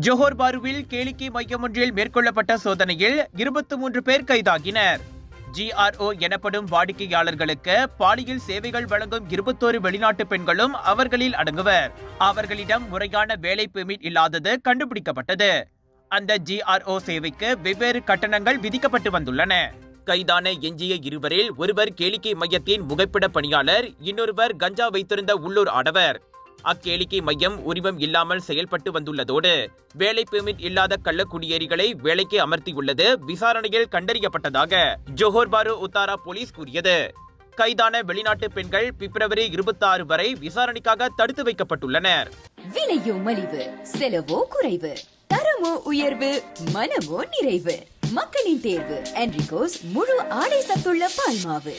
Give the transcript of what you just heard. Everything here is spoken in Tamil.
ஜோஹர் பாருவில் கேளிக்கை மையம் ஒன்றில் மேற்கொள்ளப்பட்ட சோதனையில் 23 பேர் கைதாகினர். GRO எனப்படும் வாடிக்கையாளர்களுக்கு பாலியல் சேவைகள் வழங்கும் 21 வெளிநாட்டு பெண்களும் அவர்களில் அடங்குவர். அவர்களிடம் முறையான வேலை பெர்மிட் இல்லாதது கண்டுபிடிக்கப்பட்டது. அந்த GRO சேவைக்கு வெவ்வேறு கட்டணங்கள் விதிக்கப்பட்டு வந்துள்ளன. கைதான எஞ்சிய இருவரில் ஒருவர் கேளிக்கை மையத்தின் புகைப்பட பணியாளர், இன்னொருவர் கஞ்சா வைத்திருந்த உள்ளூர் ஆடவர். அக்கேளிக்கை மையம் உரிமம் இல்லாமல் செயல்பட்டு வந்துள்ளதோடு வேலை பெர்மிட் இல்லாத கள்ளக்குடியேறிகளை வேலைக்கு அமர்த்தியுள்ளது விசாரணையில் கண்டறியப்பட்டதாக ஜோஹர் பாரு உத்தாரா போலீஸ் கூறியது. கைதான வெளிநாட்டு பெண்கள் பிப்ரவரி 26 வரை விசாரணைக்காக தடுத்து வைக்கப்பட்டுள்ளனர். விலையோ மலிவு, செலவோ குறைவு, தரமோ உயர்வு, மனமோ நிறைவு. மக்களின் தேர்வு என்ரிகோஸ் முழு ஆடை சத்துள்ள பால்மாவு.